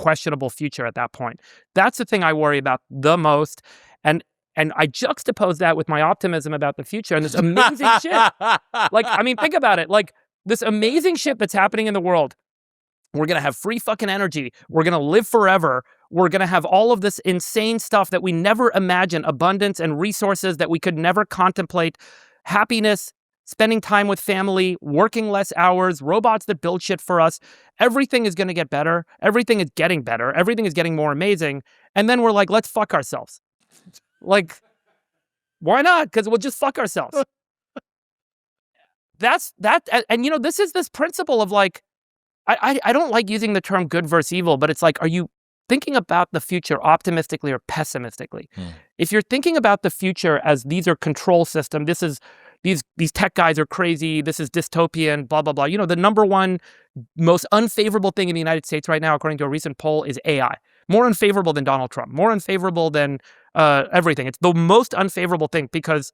questionable future at that point. That's the thing I worry about the most. And I juxtapose that with my optimism about the future and this amazing shit. Like, I mean, think about it. Like, this amazing shit that's happening in the world. We're going to have free fucking energy. We're going to live forever. We're going to have all of this insane stuff that we never imagined, abundance and resources that we could never contemplate, happiness, spending time with family, working less hours, robots that build shit for us. Everything is going to get better. Everything is getting better. Everything is getting more amazing. And then we're like, let's fuck ourselves. Like, why not? Because we'll just fuck ourselves. That's that. And, you know, this is this principle of like, I don't like using the term good versus evil, but it's like, are you thinking about the future optimistically or pessimistically? If you're thinking about the future as these are control system, this is these tech guys are crazy, this is dystopian, blah, blah, blah. You know, the number one most unfavorable thing in the United States right now, according to a recent poll, is AI. More unfavorable than Donald Trump, more unfavorable than everything. It's the most unfavorable thing because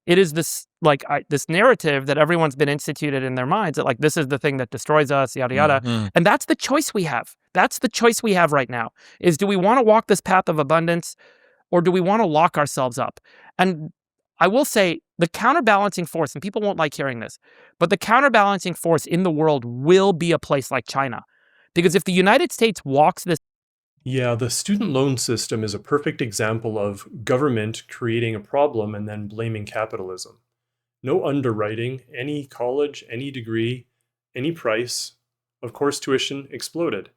it is this like this narrative that everyone's been instituted in their minds that like this is the thing that destroys us, yada yada. And that's the choice we have. That's the choice we have right now. Is do we want to walk this path of abundance, or do we want to lock ourselves up? And I will say the counterbalancing force, and people won't like hearing this, but the counterbalancing force in the world will be a place like China, because if the United States walks this. Yeah, the student loan system is a perfect example of government creating a problem and then blaming capitalism. No underwriting, any college, any degree, any price. Of course, tuition exploded.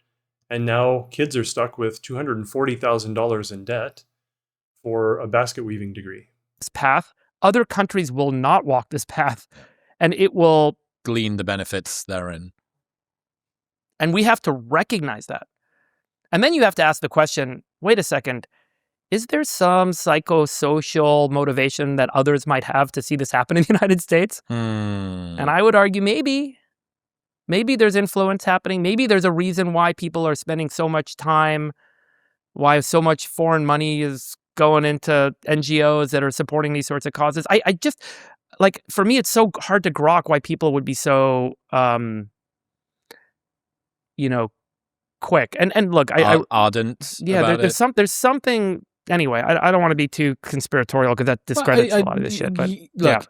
And now kids are stuck with $240,000 in debt for a basket weaving degree. This path, other countries will not walk this path, and it will glean the benefits therein. And we have to recognize that. And then you have to ask the question, wait a second, is there some psychosocial motivation that others might have to see this happen in the United States? And I would argue maybe there's influence happening. Maybe there's a reason why people are spending so much time, why so much foreign money is going into NGOs that are supporting these sorts of causes. I just, like, for me, it's so hard to grok why people would be so, quick. And look, ardent. Yeah, there's something. Anyway, I don't want to be too conspiratorial because that discredits a lot of this shit. But look, yeah,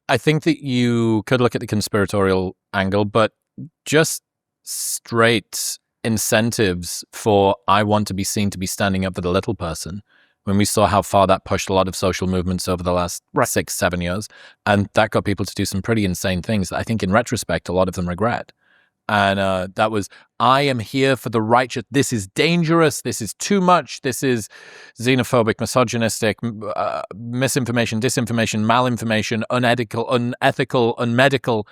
I think that you could look at the conspiratorial angle, but just straight incentives for I want to be seen to be standing up for the little person. When we saw how far that pushed a lot of social movements over the last 6-7 years, and that got people to do some pretty insane things that I think in retrospect, a lot of them regret. And that was, I am here for the righteous. This is dangerous. This is too much. This is xenophobic, misogynistic, misinformation, disinformation, malinformation, unethical, unmedical.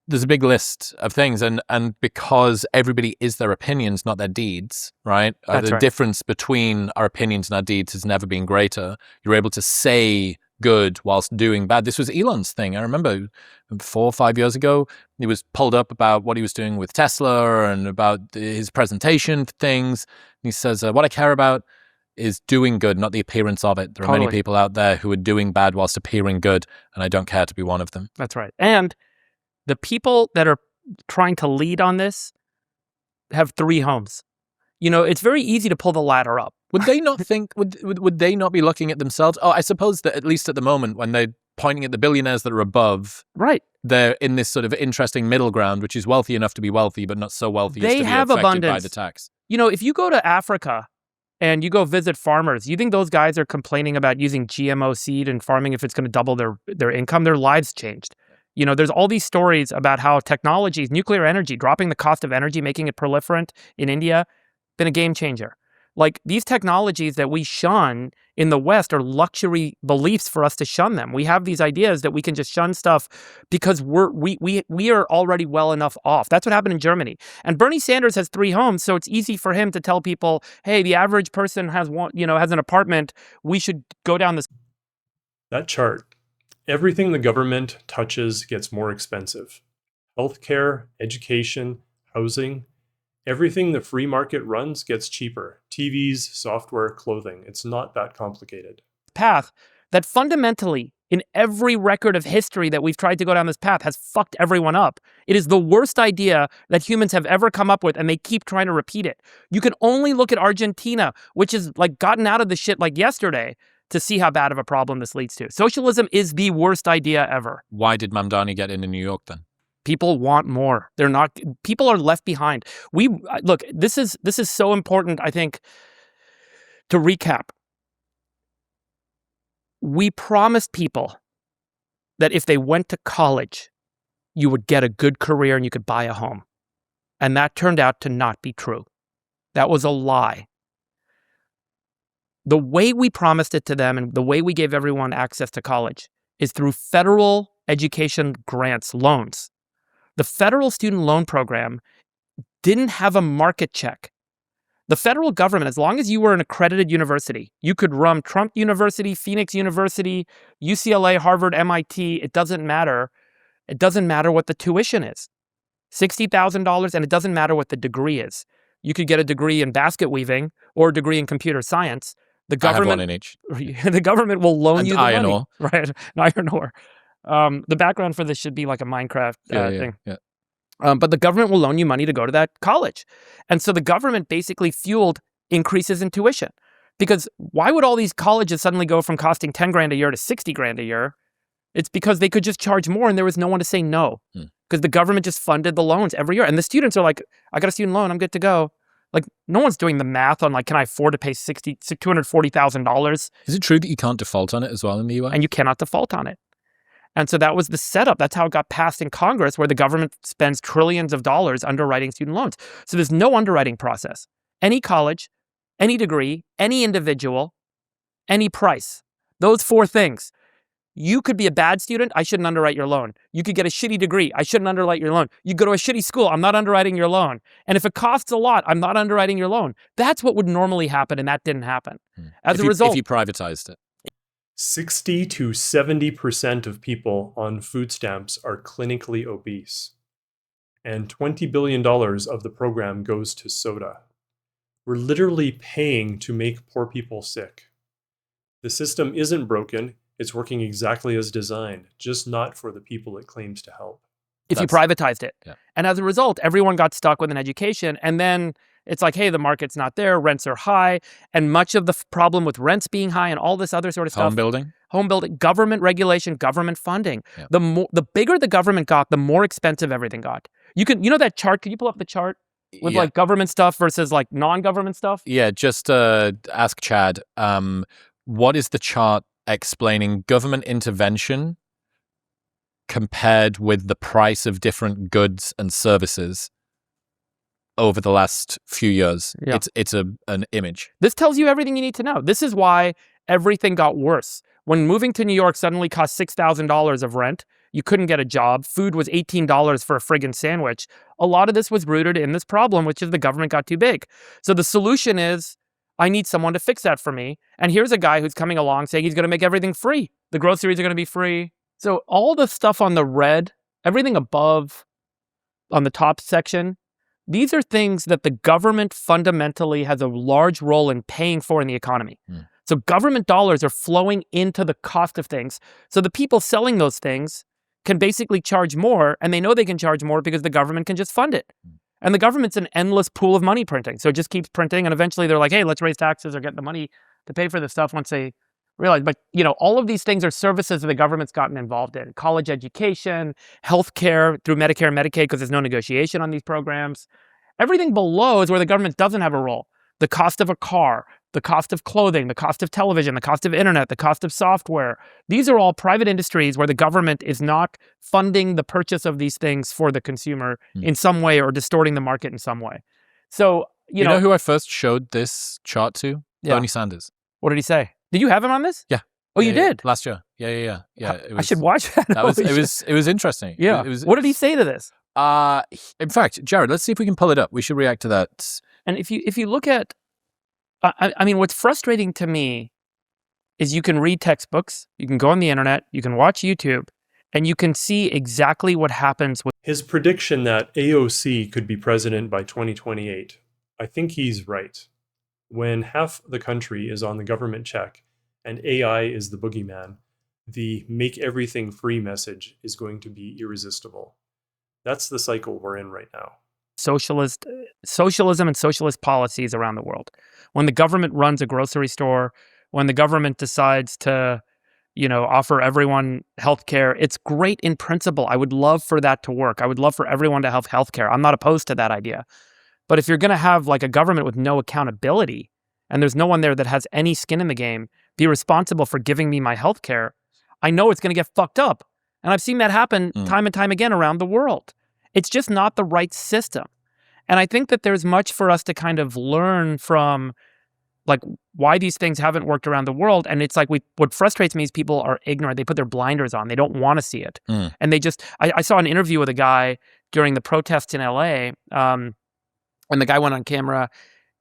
There's a big list of things. And because everybody is their opinions, not their deeds, right? The difference between our opinions and our deeds has never been greater. You're able to say good whilst doing bad. This was Elon's thing. I remember 4 or 5 years ago, he was pulled up about what he was doing with Tesla and about his presentation things. And he says, what I care about is doing good, not the appearance of it. There are many people out there who are doing bad whilst appearing good, and I don't care to be one of them. That's right. And the people that are trying to lead on this have 3 homes. You know, it's very easy to pull the ladder up. Would they not think, would they not be looking at themselves? Oh, I suppose that at least at the moment when they're pointing at the billionaires that are above, right, they're in this sort of interesting middle ground, which is wealthy enough to be wealthy, but not so wealthy as to be affected abundance by the tax. You know, if you go to Africa and you go visit farmers, you think those guys are complaining about using GMO seed and farming if it's going to double their income? Their lives changed. You know, there's all these stories about how technologies, nuclear energy, dropping the cost of energy, making it proliferant in India, been a game changer. Like, these technologies that we shun in the West are luxury beliefs for us to shun them. We have these ideas that we can just shun stuff because we are already well enough off. That's what happened in Germany. And Bernie Sanders has 3 homes, so it's easy for him to tell people, hey, the average person has has an apartment. We should go down this. That chart. Everything the government touches gets more expensive. Healthcare, education, housing. Everything the free market runs gets cheaper. TVs, software, clothing. It's not that complicated. Path that fundamentally, in every record of history that we've tried to go down this path, has fucked everyone up. It is the worst idea that humans have ever come up with, and they keep trying to repeat it. You can only look at Argentina, which has like gotten out of the shit like yesterday, to see how bad of a problem this leads to. Socialism is the worst idea ever. Why did Mamdani get into New York then? People want more. They're not. People are left behind. Look. This is so important. I think to recap, we promised people that if they went to college, you would get a good career and you could buy a home, and that turned out to not be true. That was a lie. The way we promised it to them and the way we gave everyone access to college is through federal education grants, loans. The federal student loan program didn't have a market check. The federal government, as long as you were an accredited university, you could run Trump University, Phoenix University, UCLA, Harvard, MIT. It doesn't matter. It doesn't matter what the tuition is. $60,000, and it doesn't matter what the degree is. You could get a degree in basket weaving or a degree in computer science. The government, I have one in each. The government will loan you the iron money. ore. Right, iron ore. The background for this should be like a Minecraft thing. Yeah. But the government will loan you money to go to that college. And so the government basically fueled increases in tuition. Because why would all these colleges suddenly go from costing 10 grand a year to 60 grand a year? It's because they could just charge more and there was no one to say no. Because the government just funded the loans every year. And the students are like, I got a student loan, I'm good to go. Like, no one's doing the math on, like, can I afford to pay $240,000? Is it true that you can't default on it as well in the US? And you cannot default on it. And so that was the setup. That's how it got passed in Congress, where the government spends trillions of dollars underwriting student loans. So there's no underwriting process. Any college, any degree, any individual, any price. Those four things. You could be a bad student, I shouldn't underwrite your loan. You could get a shitty degree, I shouldn't underwrite your loan. You go to a shitty school, I'm not underwriting your loan. And if it costs a lot, I'm not underwriting your loan. That's what would normally happen, and that didn't happen. As a result, if you privatized it. 60 to 70% of people on food stamps are clinically obese. And $20 billion of the program goes to soda. We're literally paying to make poor people sick. The system isn't broken. It's working exactly as designed, just not for the people it claims to help. If you privatized it. Yeah. And as a result, everyone got stuck with an education. And then it's like, hey, the market's not there, rents are high. And much of the problem with rents being high and all this other sort of stuff. Home building, government regulation, government funding. Yeah. The bigger the government got, the more expensive everything got. You know that chart? Can you pull up the chart with like government stuff versus like non-government stuff? Yeah, just ask Chad. What is the chart explaining government intervention compared with the price of different goods and services over the last few years? Yeah. It's an image. This tells you everything you need to know. This is why everything got worse. When moving to New York suddenly cost $6,000 of rent, you couldn't get a job. Food was $18 for a friggin' sandwich. A lot of this was rooted in this problem, which is the government got too big. So the solution is, I need someone to fix that for me. And here's a guy who's coming along saying he's going to make everything free. The groceries are going to be free. So all the stuff on the red, everything above on the top section, these are things that the government fundamentally has a large role in paying for in the economy. So government dollars are flowing into the cost of things. So the people selling those things can basically charge more, and they know they can charge more because the government can just fund it. And the government's an endless pool of money printing. So it just keeps printing, and eventually they're like, hey, let's raise taxes or get the money to pay for this stuff once they realize. But, all of these things are services that the government's gotten involved in. College education, healthcare through Medicare and Medicaid, because there's no negotiation on these programs. Everything below is where the government doesn't have a role. The cost of a car, the cost of clothing, the cost of television, the cost of internet, the cost of software. These are all private industries where the government is not funding the purchase of these things for the consumer in some way or distorting the market in some way. So, you know who I first showed this chart to? Yeah. Bernie Sanders. What did he say? Did you have him on this? Yeah. Oh, you did? Last year. Yeah. I should watch that. It was interesting. Yeah. What did he say to this? In fact, Jared, let's see if we can pull it up. We should react to that. And if you look at, I mean, what's frustrating to me is you can read textbooks, you can go on the internet, you can watch YouTube, and you can see exactly what happens with his prediction that AOC could be president by 2028. I think he's right. When half the country is on the government check and AI is the boogeyman, the make everything free message is going to be irresistible. That's the cycle we're in right now. Socialism and socialist policies around the world. When the government runs a grocery store, when the government decides to, offer everyone healthcare, it's great in principle. I would love for that to work. I would love for everyone to have healthcare. I'm not opposed to that idea. But if you're going to have like a government with no accountability and there's no one there that has any skin in the game, be responsible for giving me my healthcare, I know it's going to get fucked up. And I've seen that happen time and time again around the world. It's just not the right system. And I think that there's much for us to kind of learn from like why these things haven't worked around the world. And it's like what frustrates me is people are ignorant. They put their blinders on. They don't want to see it. And they just, I saw an interview with a guy during the protests in LA. And the guy went on camera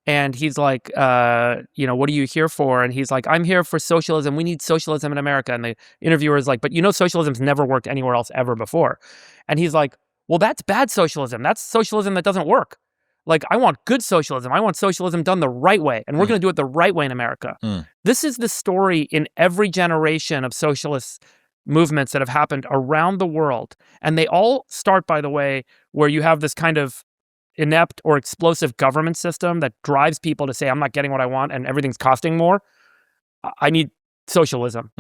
and he's like, what are you here for? And he's like, I'm here for socialism. We need socialism in America. And the interviewer is like, but socialism's never worked anywhere else ever before. And he's like, well, that's bad socialism. That's socialism that doesn't work. Like, I want good socialism. I want socialism done the right way. And we're going to do it the right way in America. This is the story in every generation of socialist movements that have happened around the world. And they all start, by the way, where you have this kind of inept or explosive government system that drives people to say, I'm not getting what I want and everything's costing more. I need socialism.